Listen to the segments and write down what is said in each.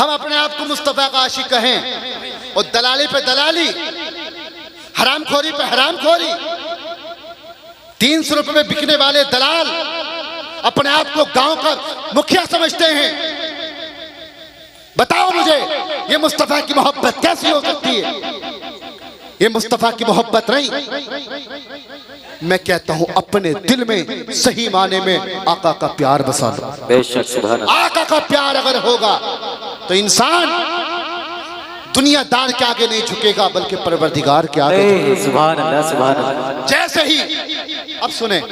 हम अपने आप को मुस्तफ़ा का आशिक कहें और दलाली पे दलाली, हरामखोरी पे हरामखोरी। 300 रुपए में बिकने वाले दलाल अपने आप को गांव का मुखिया समझते हैं। बताओ मुझे ये मुस्तफ़ा की मोहब्बत कैसी हो सकती है? ये मुस्तफ़ा की मोहब्बत नहीं। मैं कहता हूं अपने दिल में सही माने में आका का प्यार बसा लो। बेशक सुभान अल्लाह। आका का प्यार अगर होगा तो इंसान दुनियादार के आगे नहीं झुकेगा बल्कि परवरदिगार के आगे। सुभान अल्लाह सुभान अल्लाह। जैसे ही अब सुने,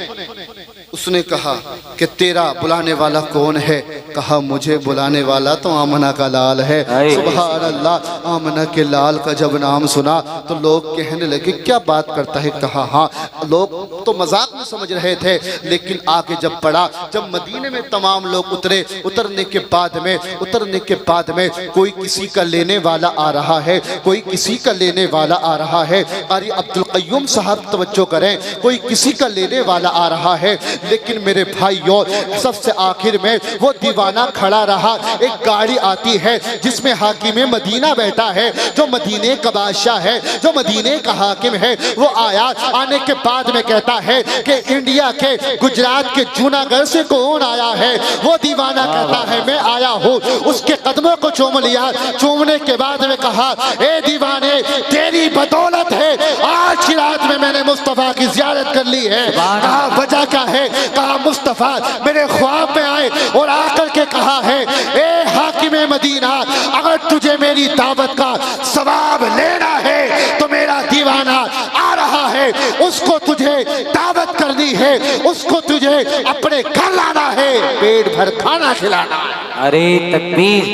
उसने कहा कि तेरा बुलाने वाला कौन है? कहा मुझे बुलाने वाला तो आमना का लाल है। सुभान अल्लाह। आमना के लाल का जब नाम सुना तो लोग कहने लगे क्या बात करता है? कहा हाँ, लोग तो मजाक में समझ रहे थे, लेकिन आगे जब पढ़ा, जब मदीने में तमाम लोग उतरने के बाद में कोई किसी का लेने वाला आ रहा है, कोई किसी का लेने वाला आ रहा है। अरे अब्दुल कय्यूम साहब तवज्जो करें, कोई किसी का लेने वाला आ रहा है। लेकिन मेरे भाइयों सबसे आखिर में वो दीवाना खड़ा रहा। एक गाड़ी आती है जिसमें हाकिम मदीना बैठा है, जो मदीने का बादशाह है, जो मदीने का हाकिम है। वो आया, आने के बाद में कहता है कि इंडिया के गुजरात के जूनागढ़ से कौन आया है? वो दीवाना कहता है मैं आया हूँ। उसके कदमों को चूम लिया। चूमने के बाद में कहा ए दीवाने, तेरी बदौलत है आज की रात में मैंने मुस्तफ़ा की ज़ियारत कर ली है। कहा वजह क्या है? कहा मुस्तफ़ा मेरे ख्वाब में आए और आकर के कहा है ए हाकिम मदीना, अगर तुझे मेरी दावत का सवाब लेना है तो मेरा दीवाना आ रहा है, उसको तुझे दावत करनी है, उसको तुझे अपने घर लाना है, पेट भर खाना खिलाना है। अरे तकबीर,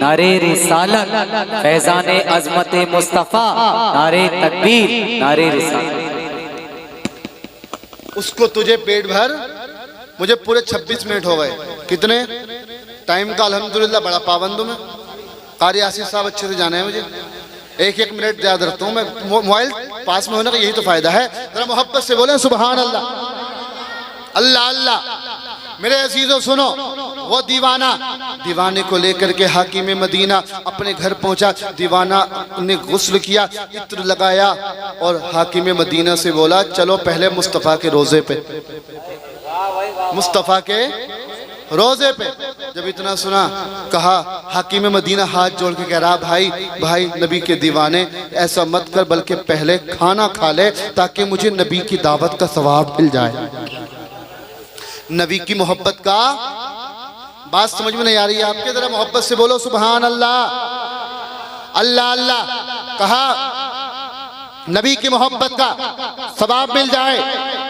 नारे रिसालत, फैजाने अजमत मुस्तफ़ा, नारे तकबीर, नारे रिसालत। उसको तुझे पेट भर। मुझे पूरे 26 मिनट हो गए। कितने टाइम का अल्हम्दुलिल्लाह बड़ा पाबंद हूं मैं। कारी आसिफ साहब अच्छे से जाने हैं मुझे। एक मिनट याद रखता हूं मैं। मोबाइल पास में होने का यही तो फायदा है। जरा मोहब्बत से बोले सुभान अल्लाह। अल्लाह अल्लाह। मेरे अजीजों सुनो, वो दीवाने को लेकर के हाकिम मदीना अपने घर पहुंचा। दीवाना ने गुस्ल किया, इत्र लगाया और हाकिम मदीना से बोला चलो पहले मुस्तफ़ा के रोजे पे, मुस्तफ़ा के रोजे पे। जब इतना सुना, कहा हाकिम मदीना हाथ जोड़ के कह रहा भाई नबी के दीवाने ऐसा मत कर, बल्कि पहले खाना खा ले ताकि मुझे नबी की दावत का सवाब मिल जाए। नबी की मोहब्बत का बात समझ में नहीं आ रही है आपके? जरा मोहब्बत से बोलो सुभान अल्लाह। अल्लाह अल्लाह। कहा नबी की मोहब्बत का सवाब मिल जाए।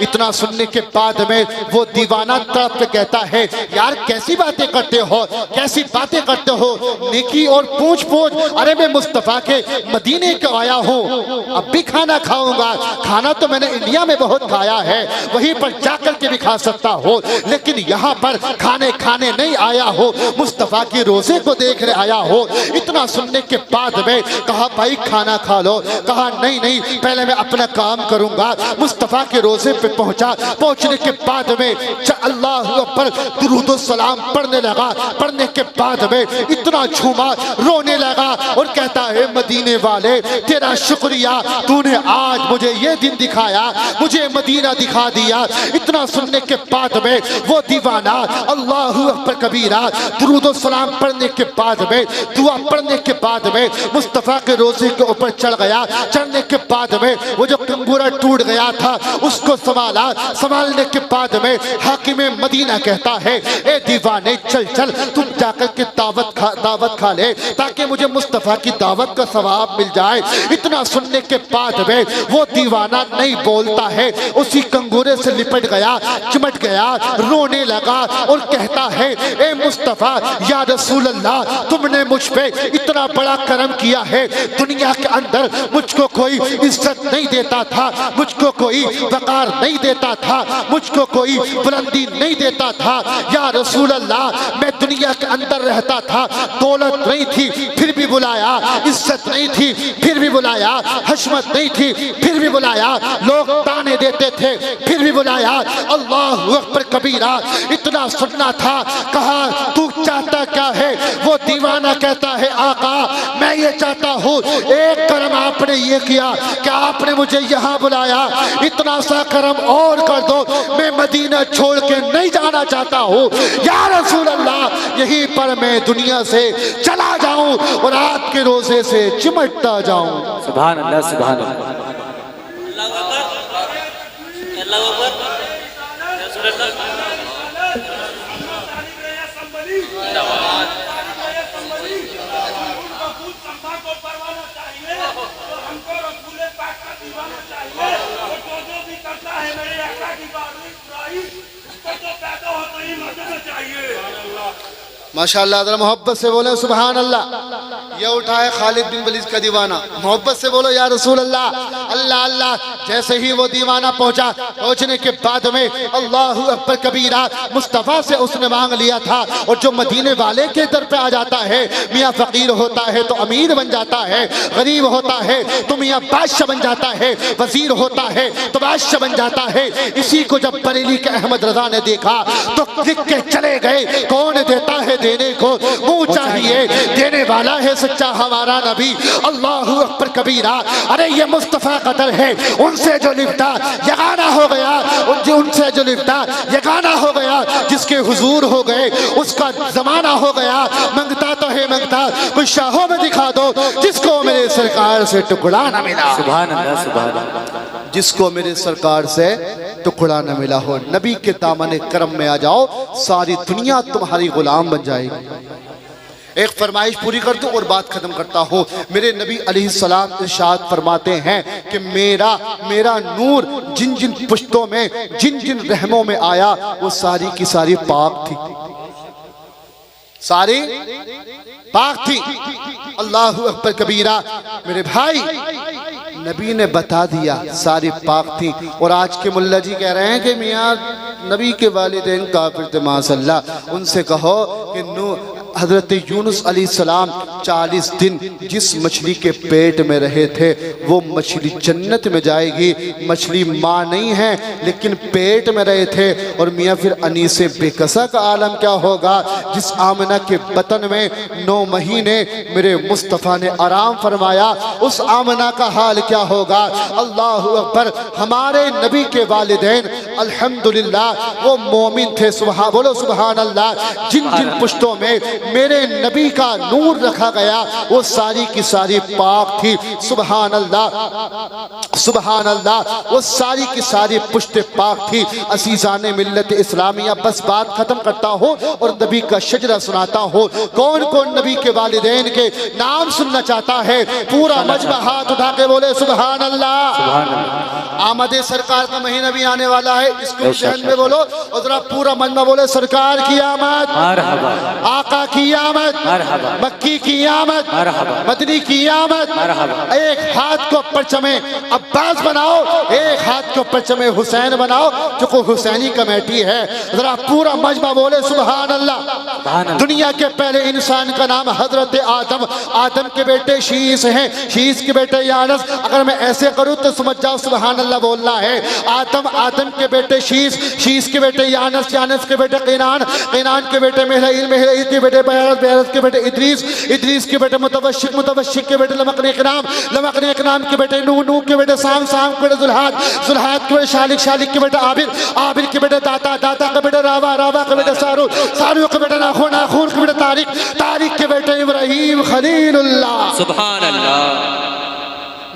इतना सुनने के बाद में वो दीवाना तड़प के कहता है यार कैसी बातें करते हो, कैसी बातें करते हो, नेकी और पूछ पूछ। अरे मैं मुस्तफ़ा के मदीने का आया हूँ, अब भी खाना खाऊंगा। खाना तो मैंने इंडिया में बहुत खाया है, वहीं पर जाकर के भी खा सकता हो, लेकिन यहाँ पर खाने नहीं आया हो, मुस्तफ़ा के रोजे को देखने आया हो। इतना सुनने के बाद में कहा भाई खाना खा लो। कहा नहीं पहले मैं अपना काम करूंगा। मुस्तफ़ा के रोजे पे पहुंचा। पहुंचने के बाद में अल्लाह अकबर दुरूद सलाम पढ़ने लगा। पढ़ने के बाद में इतना झूमा, रोने लगा और कहता है मदीने वाले तेरा शुक्रिया, तूने आज मुझे ये दिन दिखाया, मुझे मदीना दिखा दिया। इतना सुनने के बाद में वो दीवाना अल्लाह अकबर कबीरा दुरूद सलाम पढ़ने के बाद में, दुआ पढ़ने के बाद में मुस्तफ़ा के रोजे के ऊपर चढ़ गया। चढ़ने के बाद में वो जो कंगूरा टूट गया था उसको संभालने के बाद में हाकिम मदीना कहता है ए दीवाने चल तुम जाकर के दावत खा ले ताकि मुझे मुस्तफ़ा की दावत का सवाब मिल जाए। इतना सुनने के बाद में वो दीवाना नहीं बोलता है, उसी कंगूरे से लिपट गया, चिमट गया, रोने लगा और कहता है ए मुस्तफ़ा या रसूल अल्लाह, तुमने मुझ पे इतना बड़ा करम किया है। दुनिया के अंदर मुझको कोई इज्जत नहीं देता था, मुझको कोई वकार नहीं देता था, मुझको कोई बुलंदी नहीं देता था। या रसूल अल्लाह मैं दुनिया के अंदर रहता था, दौलत नहीं थी फिर भी बुलाया, इज्जत नहीं थी फिर भी बुलाया, हशमत नहीं थी फिर भी बुलाया, लोग ताने देते थे फिर भी बुलाया। अल्लाह अकबर कबीरा। इतना सुनना था। कहा तू चाहता क्या है? वो दीवाना कहता है आका मैं ये चाहता हूँ, एक करम आपने ये किया कि आपने मुझे यहाँ बुलाया, इतना सा करम और कर दो, मैं मदीना छोड़ के नहीं जाना चाहता हूँ या रसूल अल्लाह, यहीं पर मैं दुनिया से चला जाऊं और आपके रोजे से चिमटता जाऊं। सुभान अल्लाह, सुभान अल्लाह। माशाअल्लाह, जरा मोहब्बत से बोले सुभान अल्लाह। ये उठा है खालिद बिन वलीद का दीवाना, मोहब्बत से बोलो या रसूल अल्लाह। अल्लाह अल्लाह। जैसे ही वो दीवाना पहुंचा, पहुंचने के बाद में अल्लाहु अकबर कबीरा मुस्तफ़ा से उसने मांग लिया था। और जो मदीने वाले के दर पे आ जाता है, मियाँ फ़कीर होता है तो अमीर बन जाता है, गरीब होता है तो मियाँ बादशाह बन जाता है, वजीर होता है तो बादशाह बन जाता है। इसी को जब बरेली के अहमद रजा ने देखा तो लिख के चले गए, कौन देता है देने को मुंह चाहिए, देने वाला है सच्चा हमारा नबी। अल्लाहु अकबर कबीरा। अरे ये मुस्तफ़ा कदर है, उनसे जो लिपटा यगाना हो गया, उनसे जो लिपटा यगाना हो गया, जिसके हुजूर हो गए उसका जमाना हो गया। मंगता तो है मंगता, कुछ शाहों में दिखा दो जिसको मेरे सरकार से टुकड़ा न मिला। सुभान अल्लाह, सुभान अल्लाह। जिसको मेरे सरकार से टुकड़ा न मिला हो। नबी के दामन करम में आ जाओ, सारी दुनिया तुम्हारी गुलाम बन जाएगी। एक फरमाइश पूरी कर दूं और बात खत्म करता हूँ। मेरे नबी अलैहिस्सलाम इरशाद फरमाते हैं कि मेरा नूर जिन जिन पुश्तों में, जिन जिन रहमों में आया, वो सारी की सारी पाक थी, सारी पाक थी। अल्लाहु अकबर कबीरा। मेरे भाई, नबी ने बता दिया सारी पाक थी। और आज के मुल्ला जी कह रहे हैं कि मियाँ नबी के वालिदैन काफिर थे, माशअल्लाह। उनसे कहो कि हजरत यूनुस अलैहिस्सलाम 40 दिन जिस मछली के पेट में रहे थे, वो मछली जन्नत में जाएगी। मछली माँ नहीं है लेकिन पेट में रहे थे। और मियाँ फिर अनीसे बेकसा का आलम क्या होगा, जिस आमना के बतन में 9 महीने मेरे मुस्तफ़ा ने आराम फरमाया, उस आमना का हाल क्या होगा। अल्लाहु अकबर। हमारे नबी के वालिदैन अल्हम्दुलिल्लाह वो मोमिन थे। सुभान बोलो सुभान अल्लाह। जिन जिन पुश्तों में मेरे नबी का नूर रखा गया, वो सारी की सारी पाक थी। सुभान अल्लाह, सुभान अल्लाह। वो सारी की सारी पुश्ते पाक थी। असीज़ाने मिल्लत इस्लामिया। बस बात खत्म करता हूँ और नबी का शजरा सुनाता हूँ। कौन कौन नबी के वालिदैन के नाम सुनना चाहता है? पूरा मजमा हाथ उठा के बोले सुभान अल्लाह। आमदे सरकार का महीना भी आने वाला है, इसको जहन में बोलो। और जरा पूरा मजमा बोले सरकार की आमद, आका की आमद, मक्की की आमद, मदनी की आमद। एक हाथ को परचमे अब्बास बनाओ, एक हाथ को परचमे हुसैन बनाओ, जो को हुसैनी कमेटी है। जरा पूरा मजमा बोले सुभान अल्लाह। दुनिया के पहले इंसान का नाम हजरत आदम, आदम के बेटे शीस हैं, शीस के बेटे यानस। अगर मैं ऐसे करूँ तो समझ जाओ सुभान अल्लाह बोलना है। आदम, आदम के बेटे शीस, शीस के बेटे यानस, यानस के बेटे क़ैनान, क़ैनान के बेटे महलईल, महलईल के बेटे बयारत, बयारत के बेटे इद्रीस, इद्रीस के बेटे मुतवशिक, मुतवशिक के बेटे लमकने इकराम, लमकने इकराम के बेटे नूह, नूह के बेटे साम, साम के बेटे जुल्हाद, जुल्हाद के बेटे शालिक, शालिक के बेटे आबिर, आबिर के बेटे दाता, दाता के बेटे रावा, रावा के बेटे सारू, सारू के बेटे नाखून, नाखून के बेटे तारिक, तारिक के बेटे इब्राहिम खलीलुल्लाह। सुभान अल्लाह।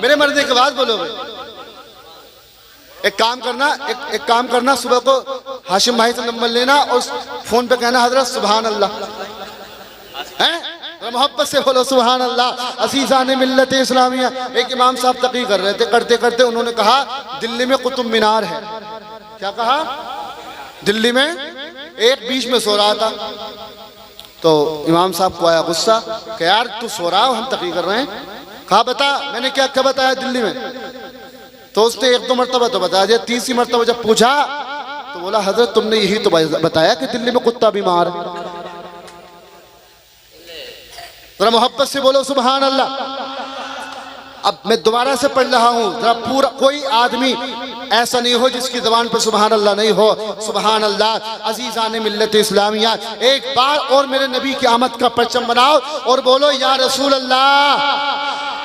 मेरे मरने के बाद बोलोगे। एक काम करना, एक काम करना, सुबह को हाशिम भाई से नंबर लेना और फोन पे कहना हजरत सुभान अल्लाह हैं, मोहब्बत से बोलो सुभान अल्लाह। असीज़ाने मिल्लत इस्लामिया। एक इमाम साहब तकी कर रहे थे, करते करते उन्होंने कहा दिल्ली में कुतुब मीनार है। क्या कहा? दिल्ली में एक बीच में सो रहा था, तो इमाम साहब को आया गुस्सा कि यार तू सो रहा हो, हम तकी कर रहे हैं। कहा बता, मैंने क्या क्या बताया दिल्ली में? तो उसने 1-2 मरतबा तो बता दिया। तीसरी मरतबा जब पूछा तो बोला हजरत तुमने यही तो बताया कि दिल्ली में कुत्ता बीमार है। जरा मोहब्बत से बोलो सुभान अल्लाह। अब मैं दोबारा से पढ़ रहा हूं, जरा पूरा। कोई आदमी ऐसा नहीं हो जिसकी ज़बान पर सुभान अल्लाह नहीं हो। सुभान अल्लाह। अजीज़ान मिल्लत इस्लामिया, एक बार और मेरे नबी की आमद का परचम बनाओ और बोलो या रसूल अल्लाह।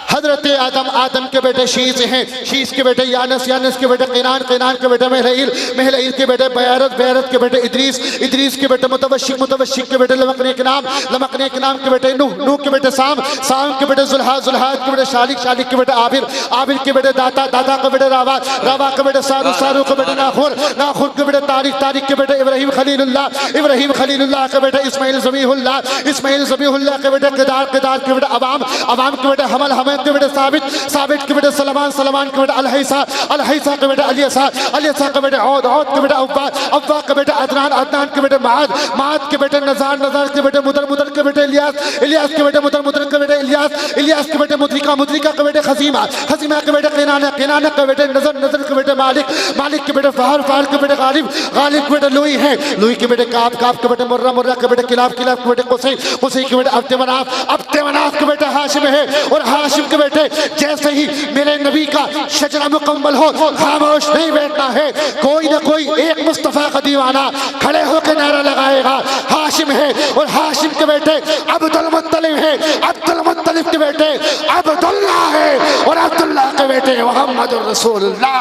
हजरत आदम, आदम के बेटे शीस हैं, शीस के बेटे यानस, यानस के बेटे क़िनान, क़िनान के बेटे महलईल, महलईल के बेटे बैरत, बैरत के बेटे इद्रीस, इद्रीस के बेटे मुतवशिक, मुतवशिक के बेटे लमकने के नाम, लमकने के नाम के बेटे नूह, नूह के बेटे साम, साम के बेटे जुल्हा, जुल्हा के बेटे शालिक, शालिक के बेटे आबिर, आबिर के बेटे दाता, दाता के बेटे रावा, रावा के बेटे सारू, सारू के बेटे नाखुर, नाखुर के बेटे तारिक, तारिक के बेटे इब्राहिम खलीलुल्लाह, इब्राहिम खलीलुल्लाह के बेटे इस्माइल ज़बीहुल्लाह, इस्माइल ज़बीहुल्लाह के बेटे क़िदार, क़िदार के बेटे अवाम, अवाम के बेटे हमल, हमल के बेटे साबित, साबित के बेटे सलमान, सलमान के बेटे अलहैसा, अलहैसा के बेटे अलियसा, अलियसा के बेटे औद, औद के बेटे अव्वा, अव्वा के बेटे अदनान, अदनान के बेटे माद, माद के बेटे नज़ार, नज़ार के बेटे मुदर, मुदर के बेटे इलियास, इलियास के बेटे मुदर, मुदर के बेटे इलियास, इलियास के बेटे मुद्रिका, मुद्रिका के बेटे खसीमा, खसीमा के बेटे क़िनाना, क़िनाना के बेटे नज़र, नज़र के बेटे मालिक, मालिक के बेटे फ़हर, फ़हर के बेटे गालिब, गालिब के बेटे लुई है, लुई के बेटे काब, काब के बेटे मुर्रा, मुर्रा के बेटे किलाब, किलाब के बेटे कुसै, कुसै के बेटे अब्दे मनाफ, अब्दे मनाफ के बेटे हाशिम है, और हाशिम के बेटे जैसे ही मेरे नबी का शजरा मुकम्मल हो, खामोश नहीं बैठना है, कोई ना कोई एक मुस्तफ़ा का दीवाना खड़े होकर नारा लगाएगा हाशिम है, और हाशिम के बेटे अब्दुल मुत्तलिब है, अब्दुल मुत्तलिब के बेटे अब्दुल्ला है, और अब्दुल्ला के बेटे मोहम्मद रसूलुल्लाह।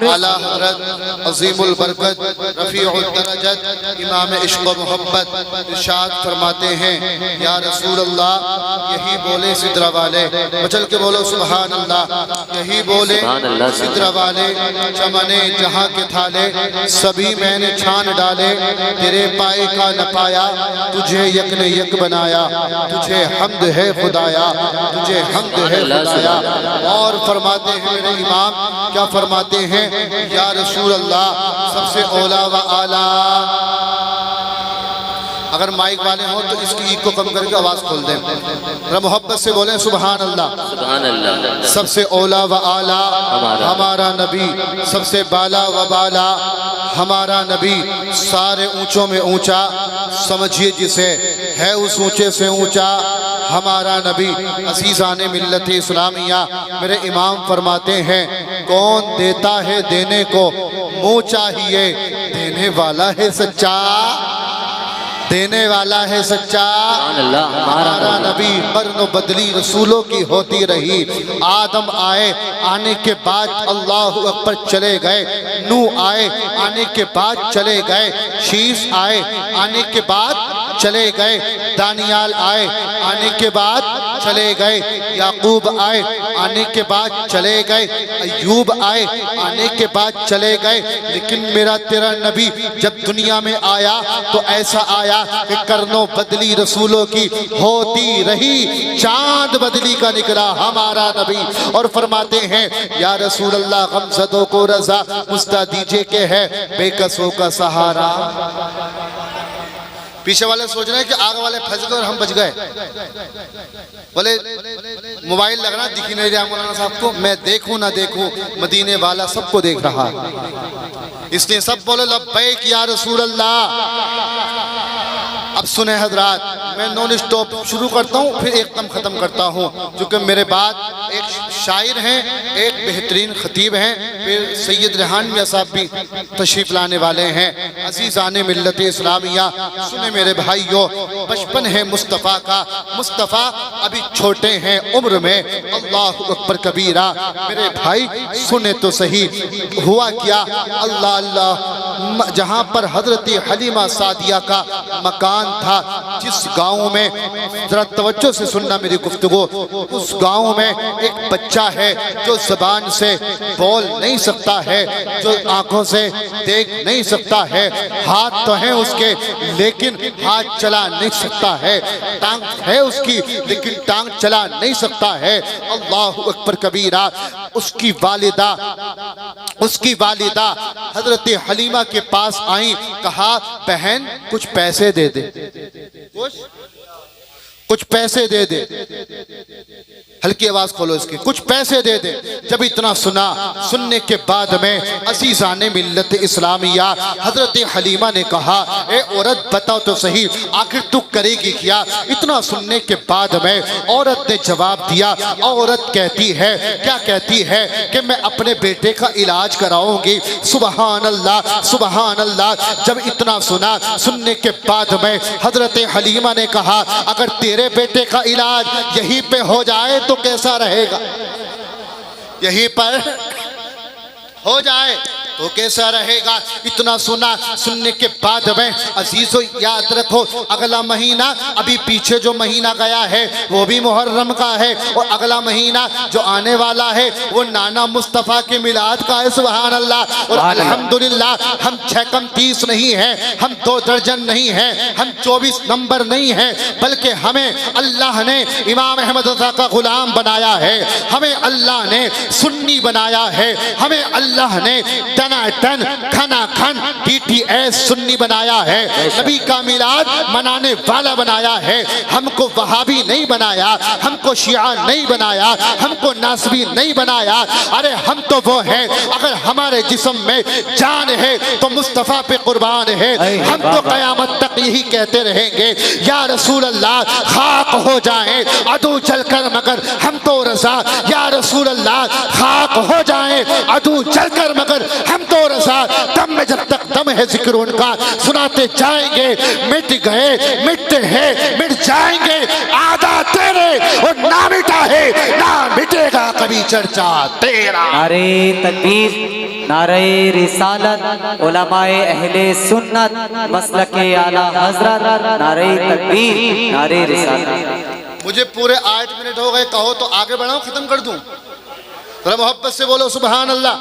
आला हज़रत अज़ीमुल बरकत रफ़ीउल दरजत इमाम इश्क़ व मोहब्बत इरशाद फरमाते हैं या रसूल अल्लाह, यही बोले सिदरा वाले, मचल के बोलो सुभान अल्लाह, यही बोले सिदरा वाले, चमने जहां के थाले सभी मैंने छान डाले, तेरे पाए का न पाया, तुझे यक ने यक बनाया, तुझे हम्द है खुदाया, तुझे हम्द है खुदाया। और फरमाते हैं मेरे इमाम, क्या फरमाते हैं या रसूल अल्लाह, सबसे औला व आला। अगर माइक वाले हो तो इसकी ईक को कम करके आवाज खोल दें, जरा मोहब्बत से बोलें सुभान अल्लाह। सुभान अल्लाह। सबसे औला व आला हमारा नबी, सबसे बाला व बाला हमारा नबी, सारे ऊंचों में ऊंचा समझिए जिसे, है उस ऊंचे से ऊंचा हमारा नबी। अज़ीज़ाने मिल्लत इस्लामिया, मेरे इमाम फरमाते हैं कौन देता है देने को, मुँह चाहिए देने वाला है सच्चा, देने वाला है सच्चा हमारा नबी। कर्नो बदली रसूलों की होती रही, आदम आए आने के बाद अल्लाहु अकबर चले गए, नूह आए आने के बाद चले गए, शीस आए आने के बाद चले गए, दानियाल आए आने के बाद चले गए, याकूब आए आने के बाद चले गए, अय्यूब आए आने के बाद चले गए, लेकिन मेरा तेरा नबी जब दुनिया में आया तो ऐसा आया कि कर्नो बदली रसूलों की होती रही, चांद बदली का निकला हमारा नबी। और फरमाते हैं या रसूल अल्लाह, गमज़दों को रज़ा मुस्ता दीजिए के है बेकसों का सहारा। पीछे वाले सोच रहे हैं कि आगे वाले फंस गए और हम बच गए। बोले मोबाइल लगना दिख नहीं रहा मौलाना साहब को, मैं देखूं ना देखूं मदीने वाला सबको देख रहा, इसलिए सब बोले लब्बैक या रसूल अल्लाह। अब सुने हजरात, मैं नॉन स्टॉप शुरू करता हूँ फिर एकदम ख़त्म करता हूँ, क्योंकि मेरे बाद एक शायर हैं, एक बेहतरीन खतीब हैं, फिर सैयद रेहान मियां साहब भी तशरीफ़ लाने वाले हैं। अज़ीज़ाने मिल्लत इस्लामिया, सुने मेरे भाइयों, बचपन है मुस्तफ़ा का, मुस्तफ़ा अभी छोटे हैं उम्र में, अल्लाह अकबर कबीरा। मेरे भाई सुने तो सही, हुआ क्या अल्लाह अल्लाह, जहाँ पर हजरत हलीमा सादिया का मकान था, जिस गांव में, जरा तवज्जो से सुनना मेरी गुफ्तगू, उस गांव में एक बच्चा है जो ज़बान से बोल नहीं सकता है, जो आंखों से देख नहीं सकता है, हाथ तो है उसके लेकिन हाथ चला नहीं सकता है, टांग है उसकी लेकिन टांग चला नहीं सकता है। अल्लाह अकबर कबीरा। उसकी वालिदा हजरत हलीमा के पास आई, कहा बहन कुछ पैसे दे दे, कुछ पैसे दे दे। हल्की आवाज खोलो इसकी, कुछ पैसे दे दे। जब इतना सुना, सुनने के बाद में अजीज़ाने मिल्लत इस्लामिया हजरत हलीमा ने कहा, ए औरत बताओ तो सही, आखिर तू करेगी क्या? इतना सुनने के बाद में औरत ने जवाब दिया। औरत कहती है, क्या कहती है कि मैं अपने बेटे का इलाज कराऊंगी। सुबहान अल्लाह, सुबहान अल्लाह। जब इतना सुना, सुनने के बाद में हजरत हलीमा ने कहा, अगर तेरे बेटे का इलाज यहीं पे हो जाए तो कैसा रहेगा? यहीं पर हो जाए तो कैसा रहेगा? इतना सुना, सुनने के बाद में अजीजों याद रखो, अगला महीना, अभी पीछे जो महीना गया है वो भी मुहर्रम का है, और अगला महीना जो आने वाला है वो नाना मुस्तफ़ा के मिलाद का है। सुभान अल्लाह। और अल्हम्दुलिल्लाह हम 6 कम 30 नहीं हैं, हम 2 दर्जन नहीं हैं, हम 24 नंबर नहीं हैं, बल्कि हमें अल्लाह ने इमाम अहमद रज़ा का गुलाम बनाया है, हमें अल्लाह ने सुन्नी बनाया है, हमें अल्लाह ने टनाटन खना खन DTS सुन्नी बनाया है, नबी का मिलाद मनाने वाला बनाया है। हमको वहाबी नहीं बनाया, हमको शिया नहीं बनाया, हमको नासबी नहीं बनाया। अरे हम तो वो हैं, अगर हमारे जिस्म में जान है तो मुस्तफ़ा पे कुर्बान है। हम तो क़यामत तक यही कहते रहेंगे, या रसूल अल्लाह खाक हो जाए अदू चलकर मगर हम तो रज़ा, या रसूल अल्लाह खाक हो जाए अदू चलकर मगर हम तो रज़ा। दम में जब तक दम है जिक्र उनका सुनाते जाएंगे। मिट गए, मिटते हैं, मिट जाएंगे, आधा तेरे और ना मिटा है, ना मिटेगा कभी चर्चा तेरा। नारे तकबीर, नारे रिसालत, उलमाए अहले सुन्नत, मसलके आला हजरत, नारे तकबीर, नारे रिसालत। मुझे पूरे 8 मिनट हो गए, कहो तो आगे बढ़ाऊं, खत्म कर दूं? जरा मोहब्बत से बोलो सुभान अल्लाह।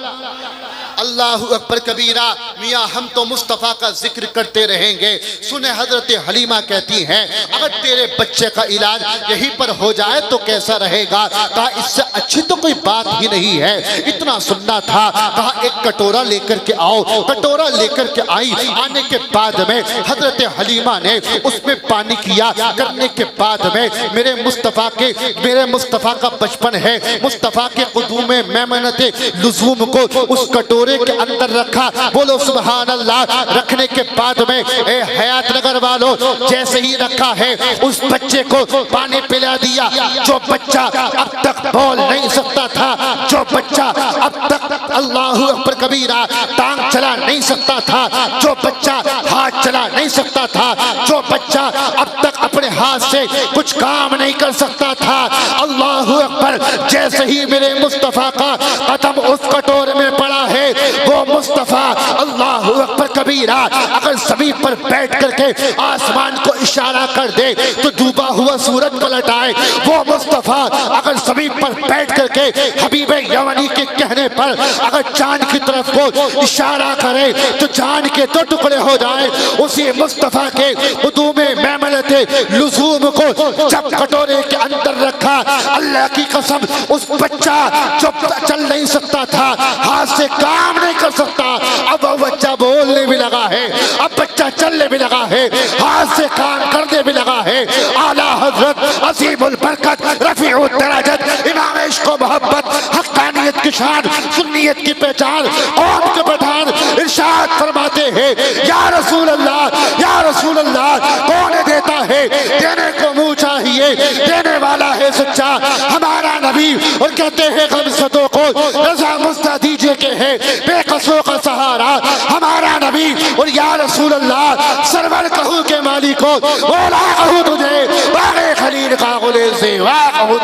अल्लाहु अकबर कबीरा। मियाँ हम तो मुस्तफ़ा का जिक्र करते रहेंगे। सुने हजरत हलीमा कहती हैं, अगर तेरे बच्चे का इलाज यहीं पर हो जाए तो कैसा रहेगा? कहा इससे अच्छी तो कोई बात ही नहीं है। इतना सुनना था, कहा एक कटोरा लेकर के आओ। कटोरा लेकर के आई, आने के बाद में हजरत हलीमा ने उसमें पानी किया। करने के बाद में मेरे मुस्तफ़ा का बचपन है, मुस्तफ़ा के कुदूम में मैमनते लुज़ूम को उस कटोरे के अंदर रखा। बोलो सुभान अल्लाह। रखने के बाद में ए हयात नगर वालों, जैसे ही रखा है उस बच्चे को पानी पिला दिया। जो बच्चा अब तक बोल नहीं सकता था, जो बच्चा अब तक अल्लाहु अकबर कबीरा टांग चला नहीं सकता था, जो बच्चा हाथ चला नहीं सकता था, जो बच्चा अब तक अपने हाथ से कुछ काम नहीं कर सकता था, अल्लाहु अकबर, जैसे ही मेरे मुस्तफ़ा का कदम उस कटोरे में पड़ा है, वो मुस्तफ़ा अल्लाहु अकबर कबीरा अगर ज़मीन पर बैठ करके आसमान को इशारा कर दे तो डूबा हुआ सूरज पलट आए। वो मुस्तफ़ा अगर ज़मीन पर बैठ करके हबीब यमनी के कहने पर अगर चांद की तरफ को इशारा करे तो चांद के 2 टुकड़े हो जाए। उसी मुस्तफ़ा के कुदूम मैमनते लुज़ूम को जब कटोरे के अंदर रखा, अल्लाह की कसम उस बच्चा जो चल नहीं सकता था, हाथ से काम नहीं कर सकता, अब वो बच्चा बोलने भी लगा है, अब बच्चा चलने भी लगा है, हाथ से काम करने भी लगा है। आला हजरत अजीमुल बरकत रफीउद दरजत इमाम इश्क व मोहब्बत हक़ानियत की शान सुन्नियत की पहचान कौम के प्रधान इरशाद फरमाते हैं, या रसूल अल्लाह, या रसूल अल्लाह, कौन देता है? देने को मुँह चाहिए, देने वाला है सच्चा हमारा नबी। और कहते हैं गमज़दों को रज़ा मुस्ता दीजिए के है बेकसों का सहारा हमारा नबी। और या रसूल अल्लाह सरवर कहूँ के मालिक को बोला कहूँ तुझे, बाग़े खलील का गुले से वाह कहूँ,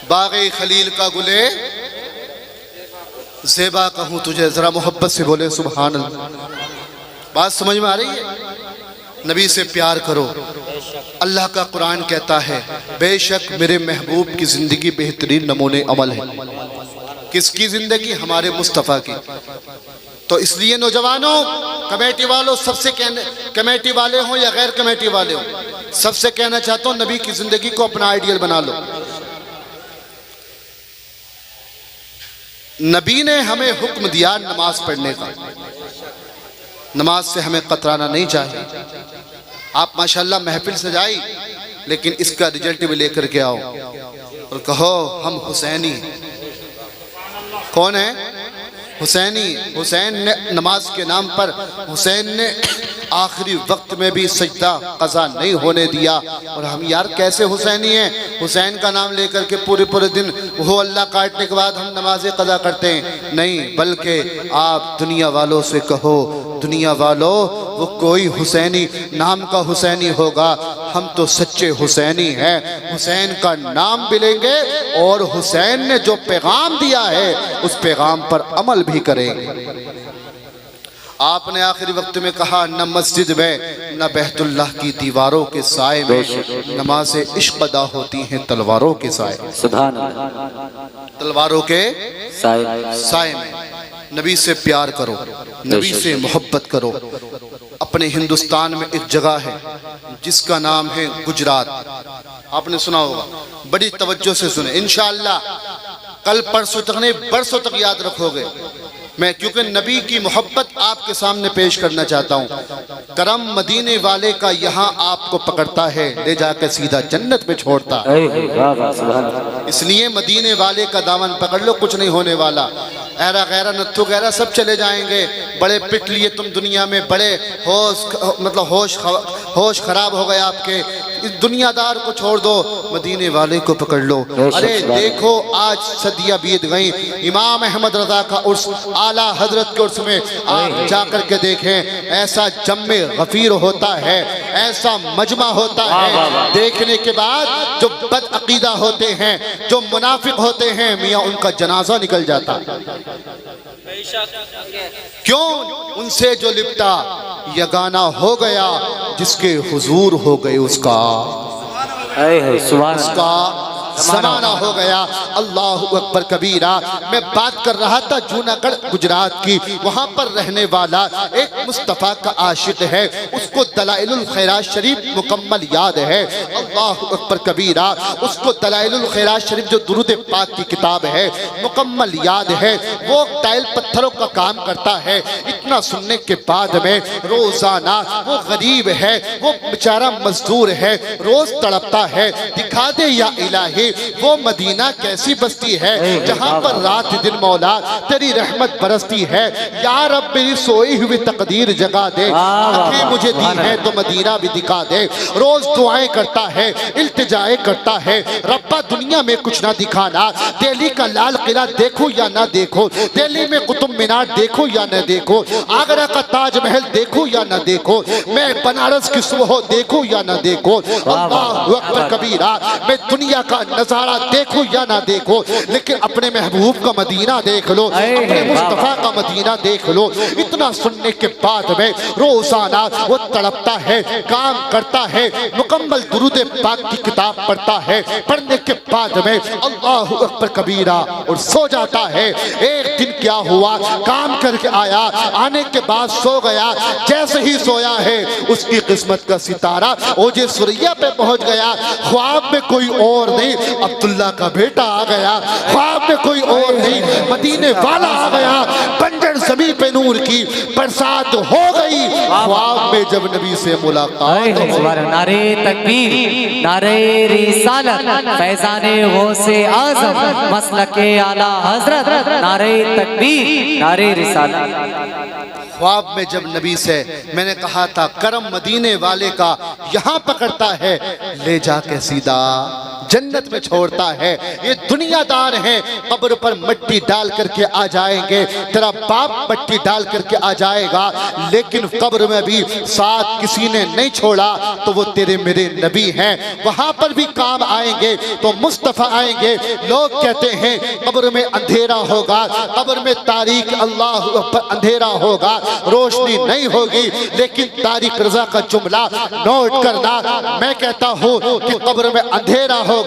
बाग़े खलील का गुले ज़ेबा कहूँ तुझे। जरा मोहब्बत से बोले सुभान अल्लाह। बात समझ में आ रही है? नबी से प्यार करो। अल्लाह का कुरान कहता है, बेशक मेरे महबूब की ज़िंदगी बेहतरीन नमूने अमल है। किसकी ज़िंदगी? हमारे मुस्तफ़ा की। तो इसलिए नौजवानों, कमेटी वालों, सबसे कहने, कमेटी वाले हों या गैर कमेटी वाले हों, सबसे कहना चाहता हूँ, नबी की ज़िंदगी को अपना आइडियल बना लो। नबी ने हमें हुक्म दिया नमाज पढ़ने का, नमाज से हमें कतराना नहीं चाहिए। आप माशाल्लाह महफिल सजाई, लेकिन इसका रिजल्ट भी लेकर के आओ और कहो हम हुसैनी। कौन है हुसैनी? हुसैन ने नमाज के नाम पर, हुसैन ने आखिरी वक्त में भी सजदा कज़ा नहीं होने दिया। और हम यार कैसे हुसैनी हैं? हुसैन का नाम लेकर के पूरे पूरे दिन वो अल्लाह काटने के बाद हम नमाज़ें कज़ा करते हैं। नहीं, बल्कि आप दुनिया वालों से कहो, दुनिया वालों वो कोई हुसैनी नाम का हुसैनी होगा, हम तो सच्चे हुसैनी हैं। हुसैन का नाम भी लेंगे और हुसैन ने जो पैगाम दिया है उस पैगाम पर अमल भी करेंगे। आपने आखिरी वक्त में कहा न मस्जिद में न बैतुल्लाह की दीवारों के साए में नमाज़े इश्क अदा होती हैं तलवारों के साए। सुभान अल्लाह। तलवारों के साए में नबी से प्यार करो, नबी से मोहब्बत करो। अपने हिंदुस्तान में एक जगह है जिसका नाम है गुजरात। आपने सुना होगा, बड़ी तवज्जो से सुने, इंशाअल्लाह कल परसों तक नहीं बरसों तक याद रखोगे। मैं क्योंकि नबी की मोहब्बत आपके सामने पेश करना चाहता हूँ। करम मदीने वाले का यहाँ आपको पकड़ता है, ले जाकर सीधा जन्नत में छोड़ता है। इसलिए मदीने वाले का दामन पकड़ लो, कुछ नहीं होने वाला। ऐरा गैरा नत्थु गैरा सब चले जाएंगे। बड़े पिट लिए तुम दुनिया में, बड़े होश खराब हो गए आपके। इस दुनियादार को छोड़ दो, मदीने वाले को पकड़ लो। अरे देखो आज सदियां बीत गई, इमाम अहमद रजा का उर्स, आला हजरत के उर्स में आप जाकर के देखें, ऐसा जम्मे गफीर होता है, ऐसा मजमा होता है। देखने के बाद जो बद अकीदा होते हैं, जो मुनाफिक होते हैं, मियाँ उनका जनाजा निकल जाता। क्यों? उनसे जो लिपटा यगाना हो गया, जिसके हुजूर हो गए उसका ज़माना हो गया। अल्लाहु अकबर कबीरा। मैं बात कर रहा था जूनागढ़ गुजरात की, वहाँ पर रहने वाला एक मुस्तफ़ा का आशिक है, उसको दलाइलुल खैरात शरीफ मुकम्मल याद है। अल्लाहु अकबर कबीरा। उसको दलाइलुल खैरात शरीफ जो दुरूद पाक की किताब है मुकम्मल याद है। वो टाइल पत्थरों का काम करता है। इतना सुनने के बाद में रोजाना, वो गरीब है, वो बेचारा मजदूर है, रोज तड़पता है, दिखा दे या इलाही वो मदीना कैसी बस्ती है जहां पर रात दिन मौला तेरी रहमत बरसती है। या रब मेरी सोई हुई तकदीर जगा दे, आंखें मुझे दी है तो मदीना भी दिखा दे। रोज दुआएं करता है, इल्तिजाएं करता है, रब्बा दुनिया में कुछ ना दिखाना, दिल्ली का लाल किला देखो या ना देखो, दिल्ली में कुतुब मीनार देखो या ना देखो, आगरा का ताजमहल देखो या ना देखो, मैं बनारस की सुबह देखो या ना देखो। अल्लाहु अकबर कबीरा। मैं दुनिया का नजारा देखो या ना देखो, लेकिन अपने महबूब का मदीना देख लो, अपने मुस्तफा का मदीना देख लो। इतना सुनने के बाद में रोजाना वो तड़पता है, काम करता है, मुकम्मल दुरूद पाक की किताब पढ़ता है। पढ़ने के बाद में अल्लाहु अकबर कबीरा और सो जाता है। एक दिन क्या हुआ, काम करके आया, आने के बाद सो गया। जैसे ही सोया है उसकी किस्मत का सितारा ओजे सुरैया पे पहुंच गया। ख्वाब में कोई और नहीं, अब्दुल्ला का बेटा आ गया। ख्वाब में कोई और नहीं, मदीने वाला आ गया। बंजर ज़मीन पे नूर की बरसात हो गई। ख्वाब में जब नबी से मुलाकात, नारे तकबीर, नारे रिसालत, फैज़ाने गौसे आज़म, मसलके आला हज़रत, नारे तकबीर, नारे रिसालत। ख्वाब में जब नबी से मैंने कहा था करम मदीने वाले का यहाँ पकड़ता है, ले जाके सीधा जन्नत में छोड़ता है। ये दुनियादार हैं, कब्र पर मिट्टी डाल करके आ जाएंगे, तेरा बाप मिट्टी डाल करके आ जाएगा, लेकिन कब्र में भी साथ किसी ने नहीं छोड़ा तो वो तेरे मेरे नबी हैं। वहां पर भी काम आएंगे तो मुस्तफ़ा आएंगे। लोग कहते हैं कब्र में अंधेरा होगा, कब्र में तारीख, अल्लाह पर अंधेरा होगा, रोशनी नहीं होगी, लेकिन तारिक रजा का जुमला नोट करना। मैं कहता हूँ कि कब्र में अंधेरा होगा,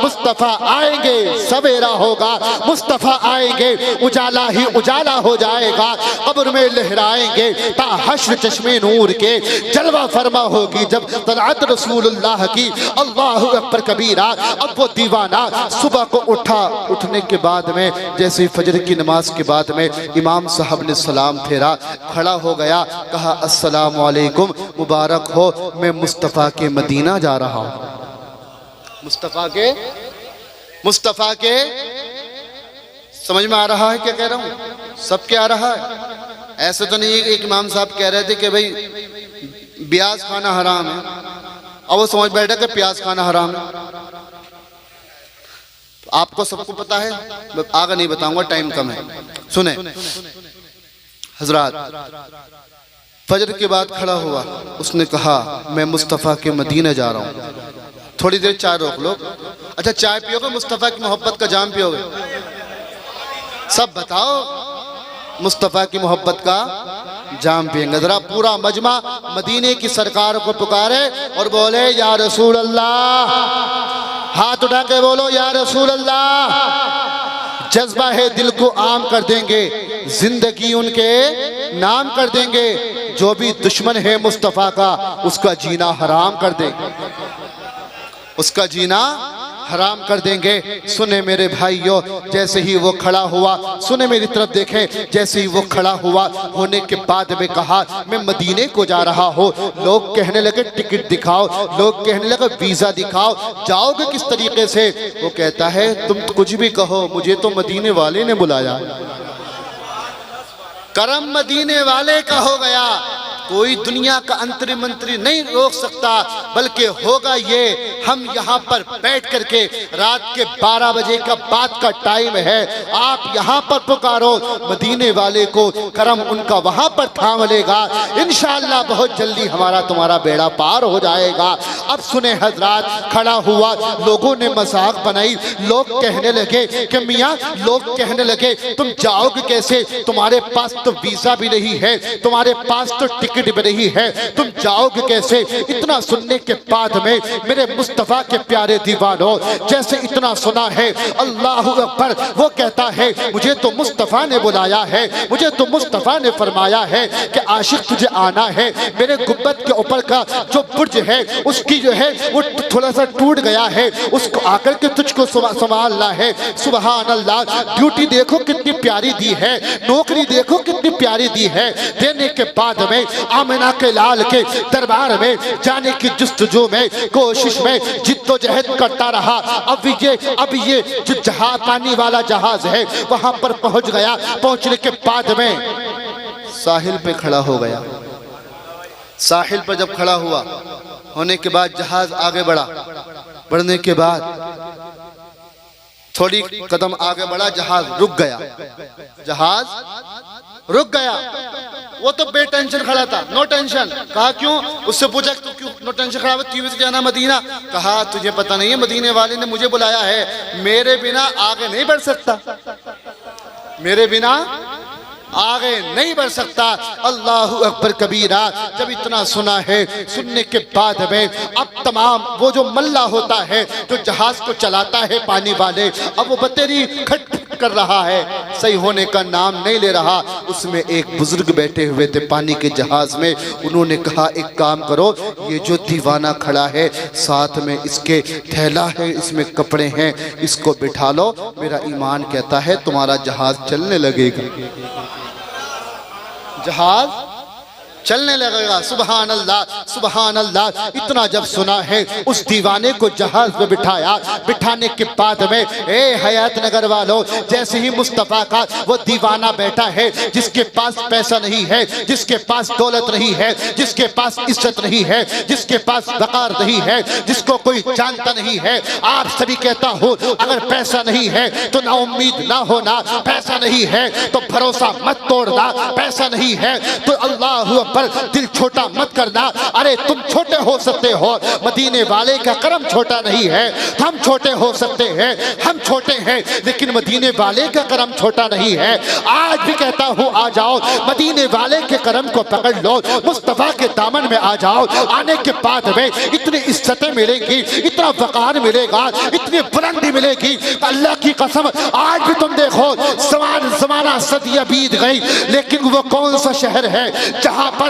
मुस्तफ़ा आएंगे, सवेरा होगा, मुस्तफ़ा आएंगे, उजाला ही उजाला हो जाएगा। कब्र में लहराएंगे ता हश्र चश्मे नूर के, जलवा फरमा होगी जब तलअत रसूलुल्लाह की। अल्लाहु अकबर कबीरा। अब वो दीवाना सुबह को उठा, उठने के बाद में जैसे ही फजर की नमाज के बाद में इमाम साहब ने सलाम फेरा, खड़ा हो गया, कहा अस्सलामु अलैकुम, मुबारक हो, मैं मुस्तफ़ा के मदीना जा रहा हूँ। मुस्तफ़ा के समझ में आ रहा है क्या कह रहा हूँ? सब क्या आ रहा है? ऐसे तो नहीं एक इमाम साहब कह रहे थे कि भाई प्याज खाना हराम है, अब वो समझ बैठा कि प्याज खाना हराम है। आपको सबको पता है, मैं आगे नहीं बताऊंगा, टाइम कम है। सुने हजरात, फजर के बाद खड़ा हुआ, उसने कहा मैं मुस्तफ़ा के मदीने जा रहा हूँ। थोड़ी देर चाय रोक लो। अच्छा चाय पियोगे? मुस्तफ़ा की मोहब्बत का जाम पियोगे? सब बताओ, मुस्तफ़ा की मोहब्बत का जाम पिएंगे। जरा पूरा मजमा मदीने की सरकार को पुकारे और बोले या रसूल अल्लाह। हाथ उठा के बोलो या रसूल अल्लाह। जज्बा है दिल को आम कर देंगे, जिंदगी उनके नाम कर देंगे। जो भी दुश्मन है मुस्तफ़ा का, उसका जीना हराम कर देंगे, उसका जीना हराम कर देंगे। सुने मेरे भाइयों, जैसे ही वो खड़ा हुआ, सुने मेरी तरफ देखें, जैसे ही वो खड़ा हुआ होने के बाद में कहा मैं मदीने को जा रहा हूँ। लोग कहने लगे टिकट दिखाओ, लोग कहने लगे वीजा दिखाओ, जाओगे किस तरीके से? वो कहता है तुम कुछ भी कहो, मुझे तो मदीने वाले ने बुलाया। करम मदीने वाले का हो गया, कोई दुनिया का अंतरी मंत्री नहीं रोक सकता, बल्कि होगा ये हम यहाँ पर बैठ करके रात के 12 बजे का बाद का टाइम है, आप यहाँ पर पुकारो मदीने वाले को, करम उनका वहाँ पर थाम लेगा। इंशाअल्लाह बहुत जल्दी हमारा तुम्हारा बेड़ा पार हो जाएगा। अब सुने हजरात, खड़ा हुआ, लोगों ने मजाक बनाई, लोग कहने लगे कि मियाँ, लोग कहने लगे तुम जाओगे कैसे, तुम्हारे पास तो वीजा भी नहीं है, तुम्हारे पास तो टिकट भी नहीं है, तुम जाओगे कैसे? इतना सुनने के बाद में मेरे मुस्तफ़ा के प्यारे दीवानों, जैसे इतना सुना है अल्लाहु अकबर, वो कहता है मुझे तो मुस्तफ़ा ने बुलाया है, मुझे तो मुस्तफ़ा ने फरमाया है कि आशिक तुझे आना है। मेरे गुंबद के ऊपर का जो बुर्ज है उसकी जो है वो थोड़ा सा टूट गया है, उसको आकर के तुझको संभालना है। सुभान अल्लाह, ड्यूटी देखो कितनी प्यारी दी है, नौकरी देखो कितनी प्यारी दी है। देने के बाद में आमिना के लाल के दरबार में जाने की जुस्तजू में, कोशिश में, जिद्दोजहद करता रहा। अब ये जो जहाज, पानी वाला जहाज है, वहां पर पहुंच गया। पहुंचने के बाद में साहिल पे खड़ा हो गया। साहिल पर जब खड़ा हुआ होने के बाद जहाज आगे बढ़ा, बढ़ने के बाद थोड़ी कदम आगे बढ़ा, जहाज रुक गया, जहाज रुक गया। वो तो बेटेंशन खड़ा था, नो टेंशन। कहा क्यों? उससे पूछा तू क्यों नो टेंशन खड़ा है, क्यों से जाना मदीना? कहा तुझे पता नहीं है, मदीने वाले ने मुझे बुलाया है, मेरे बिना आगे नहीं बढ़ सकता, मेरे बिना आगे नहीं बढ़ सकता। अल्लाहु अकबर कबीरा। जब इतना सुना है, सुनने के बाद में अब तमाम वो जो मल्ला होता है जो जहाज को चलाता है पानी वाले, अब वो बतेरी खट कर रहा है, सही होने का नाम नहीं ले रहा। उसमें एक बुजुर्ग बैठे हुए थे पानी के जहाज में, उन्होंने कहा एक काम करो, ये जो दीवाना खड़ा है साथ में इसके थैला है, इसमें कपड़े हैं, इसको बिठा लो, मेरा ईमान कहता है तुम्हारा जहाज चलने लगेगा, जहाज चलने लगेगा। सुबहान अल्लाह, सुबहान अल्लाह। इतना जब सुना है, उस दीवाने को जहाज में बिठाया। बिठाने के बाद में ए हयात नगर वालों, जैसे ही मुस्तफ़ा का वो दीवाना बैठा है, जिसके पास पैसा नहीं है, जिसके पास दौलत नहीं है, जिसके पास इज्जत नहीं है, जिसके पास वक़ार नहीं है, जिसको कोई जानता नहीं है, आप सभी कहता हो अगर पैसा नहीं है तो ना उम्मीद ना होना, पैसा नहीं है तो भरोसा मत तोड़ना, पैसा नहीं है तो अल्लाह पर दिल छोटा मत करना। अरे तुम छोटे हो सकते हो, मदीने वाले का करम छोटा नहीं है। हम छोटे हो सकते हैं, हम छोटे हैं, लेकिन मदीने वाले का करम छोटा नहीं है। आज भी कहता हूँ आ जाओ, मदीने वाले के करम को पकड़ लो, मुस्तफ़ा के दामन में आ जाओ। आने के बाद में इतनी इज्जतें मिलेंगी, इतना वक़ार मिलेगा, इतनी बुलंदी मिलेगी, अल्लाह की कसम। आज भी तुम देखो, ज़माना सदियां बीत गई, लेकिन वो कौन सा शहर है जहां पर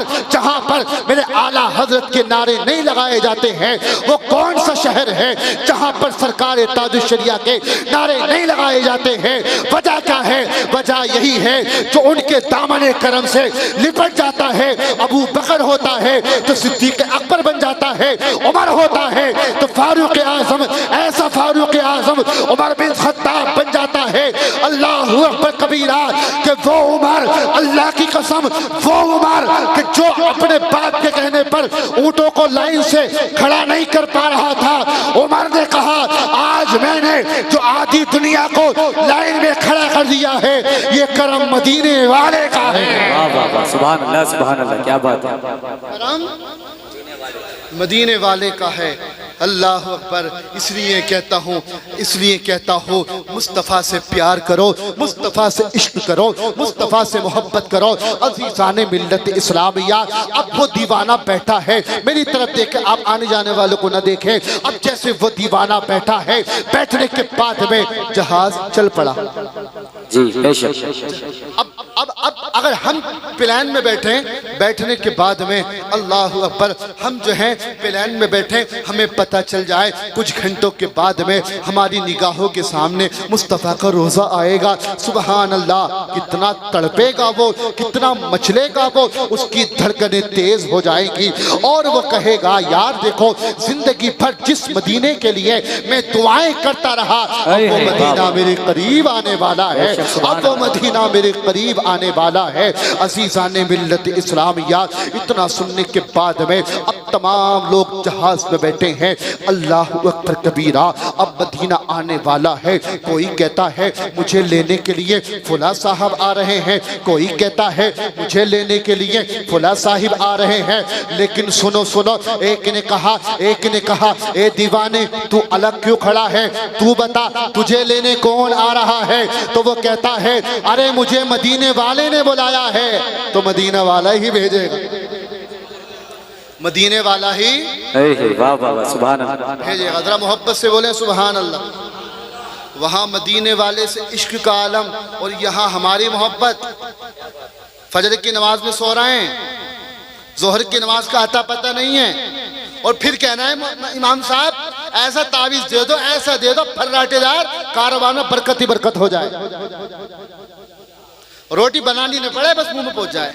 मेरे आला हजरत के नारे नहीं लगाए जाते हैं? वो कौन सा शहर है जहां पर सरकार ताजुश शरिया के नारे नहीं लगाए जाते हैं? वजह क्या है? वजह यही है जो उनके दामन करम से लिपट जाता है। अबू बकर होता है तो सिद्दीक अकबर बन जाता है, उमर होता है तो फारूक आजम, ऐसा फारूक आजम उमर बिन खत्ताब बन जाता है। अल्लाह अकबर कबीरा कि वो उमर, अल्लाह की कसम वो उमर कि जो अपने बाप के कहने पर ऊंटों को लाइन से खड़ा नहीं कर पा रहा था, उमर ने कहा आज मैंने जो आधी दुनिया को लाइन में खड़ा कर दिया है ये करम मदीने वाले का है। वाह वाह वाह, सुभान अल्लाह, क्या बात है। करम मदीने वाले का है। अल्लाह अकबर। इसलिए कहता हूँ मुस्तफ़ा से प्यार करो, मुस्तफ़ा से इश्क करो, मुस्तफ़ा से मोहब्बत करो। अज़ीज़ाने मिल्लत इस्लामिया, अब वो दीवाना बैठा है, मेरी तरफ देखे, आप आने जाने वालों को ना देखें। अब जैसे वो दीवाना बैठा है, बैठने के बाद में जहाज चल पड़ा जी बेशक। अब अगर हम प्लेन में बैठे, बैठने के बाद में अल्लाह अकबर, हम जो हैं प्लेन में बैठे, हमें पता चल जाए कुछ घंटों के बाद में हमारी निगाहों के सामने मुस्तफ़ा का रोज़ा आएगा, सुबहान अल्लाह, कितना तड़पेगा वो, कितना मचलेगा वो, उसकी धड़कनें तेज हो जाएंगी और वो कहेगा यार देखो, जिंदगी भर जिस मदीने के लिए मैं दुआएं करता रहा, अब वो मदीना मेरे करीब आने वाला है, अब वो मदीना मेरे करीब आने वाला है। अज़ीज़ाने मिल्लत इस्लामिया, इतना सुनने के बाद में अब तमाम लोग जहाज में बैठे हैं। अल्लाह अकबर कबीरा, अब मदीना आने वाला है। कोई कहता है मुझे लेने के लिए फुला साहब आ रहे हैं, कोई कहता है मुझे लेने के लिए फुला साहिब आ रहे हैं। लेकिन सुनो सुनो, एक ने कहा ए दीवाने तू अलग क्यों खड़ा है, तू बता तुझे लेने कौन आ रहा है। तो वो कहता है अरे मुझे मदीने वाले ने बुलाया है, तो मदीना वाला ही भेजेगा, मदीने वाला ही वाह वाह वाह, सुभान अल्लाह, भेजेगा। जरा मोहब्बत से बोले सुभान अल्लाह। वहाँ मदीने वाले से इश्क का आलम और यहाँ हमारी मोहब्बत। फजर की नमाज में सो रहे हैं, जोहर की नमाज का आता पता नहीं है, और फिर कहना है इमाम साहब ऐसा तावीज दे दो, ऐसा दे दो फर्राटेदार, कारोबार में बरकत ही बरकत हो जाए, रोटी बनानी न पड़े, बस मुंह में पहुंच जाए।